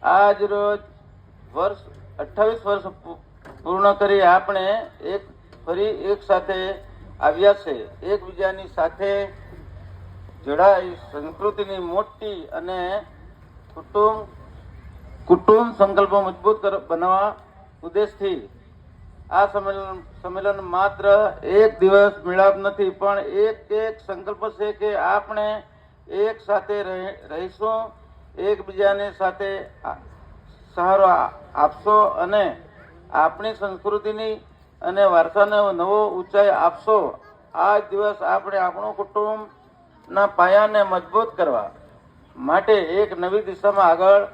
આજ રોજ વર્ષ 28 વર્ષ પૂર્ણ કરી આપણે ફરી એક સાથે આવ્યા છે. એકબીજાની સાથે જોડાઈ સંસ્કૃતિની મોટી અને કુટુંબ સંકલ્પો મજબૂત બનાવવા ઉદ્દેશથી આ સંમેલન માત્ર એક દિવસ મિલાપ નથી, પણ એક સંકલ્પ છે કે આપણે એક સાથે રહીશું, એકબીજાને સાથે સહારો આપશો અને આપણી સંસ્કૃતિની અને વારસાને નવો ઊંચાઈ આપશો. આ દિવસ આપણે આપણું કુટુંબના પાયાને મજબૂત કરવા માટે એક નવી દિશામાં આગળ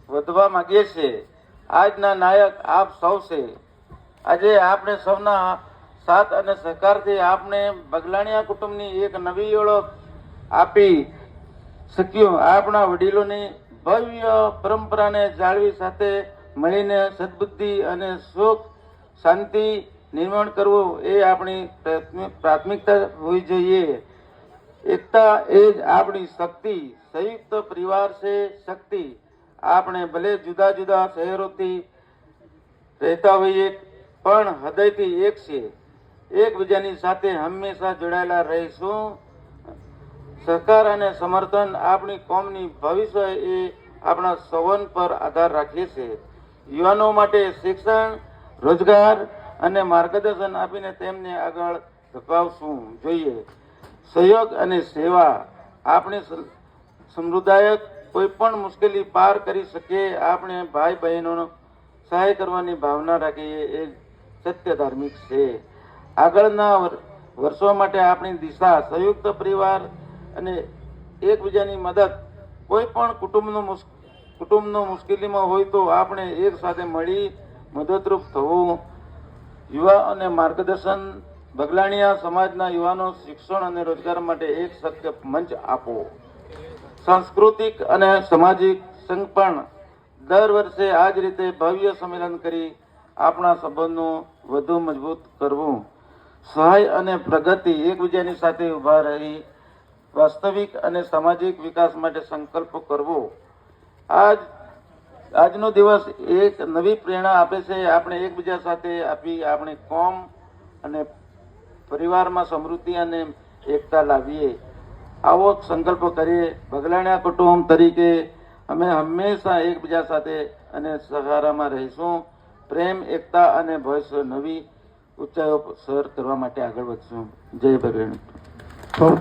વધવા માંગીએ છીએ. આજના નાયક આપ સૌ છે. આજે આપણે સૌના સાથ અને સહકારથી આપણે બગલાણીયા કુટુંબની એક નવી ઓળખ આપી શક્યું. આપણા વડીલોની ભવ્ય પરંપરાને જાળવી સાથે મળીને સદબુદ્ધિ અને સુખ શાંતિ નિર્માણ કરવું એ આપણી પ્રાથમિકતા હોવી જોઈએ. એકતા એ જ આપણી શક્તિ. સંયુક્ત પરિવાર છે શક્તિ. આપણે ભલે જુદા જુદા શહેરોથી રહેતા હોઈએ પણ હૃદયથી એક છે. એકબીજાની સાથે હંમેશા જોડાયેલા રહીશું. સહકાર અને સમર્થન આપણી કોમની ભવિષ્ય એ આપણા સૌન પર આધાર રાખે છે. યુવાનો માટે શિક્ષણ, રોજગાર અને માર્ગદર્શન આપીને તેમને આગળ ધપાવવું જોઈએ. સહયોગ અને સેવા આપણી સમુદાયક કોઈ પણ મુશ્કેલી પાર કરી શકીએ. આપણે ભાઈ બહેનોનો સહાય કરવાની ભાવના રાખીએ એ સત્ય ધાર્મિક છે. આગળના વર્ષો માટે આપણી દિશા સંયુક્ત પરિવાર અને એકબીજાની મદદ. કોઈ પણ કુટુંબનો મુશ્કેલીમાં હોય તો આપણે એક સાથે મળી મદદરૂપ થવું. યુવા અને માર્ગદર્શન. બગલાણીયા સમાજના યુવાનો શિક્ષણ અને રોજગાર માટે એક શક્ય મંચ આપો. સાંસ્કૃતિક અને સામાજિક સંઘ પણ દર વર્ષે આ જ રીતે ભવ્ય સંમેલન કરી આપણા સંબંધો વધુ મજબૂત કરવું. સહાય અને પ્રગતિ. એકબીજાની સાથે ઉભા રહી વાસ્તવિક અને સામાજિક વિકાસ માટે સંકલ્પ કરવો. આજનો દિવસ એક નવી પ્રેરણા આપે છે. આપણે એકબીજા સાથે આપી આપણી કોમ અને પરિવારમાં સમૃદ્ધિ અને એકતા લાવીએ. આવો સંકલ્પ કરીએ. બગલાણીયા કુટુંબ તરીકે અમે હંમેશા એકબીજા સાથે અને સહારામાં રહીશું. પ્રેમ, એકતા અને ભવિષ્ય નવી ઊંચાઈઓ સર કરવા માટે આગળ વધશું. જય બગલાણી.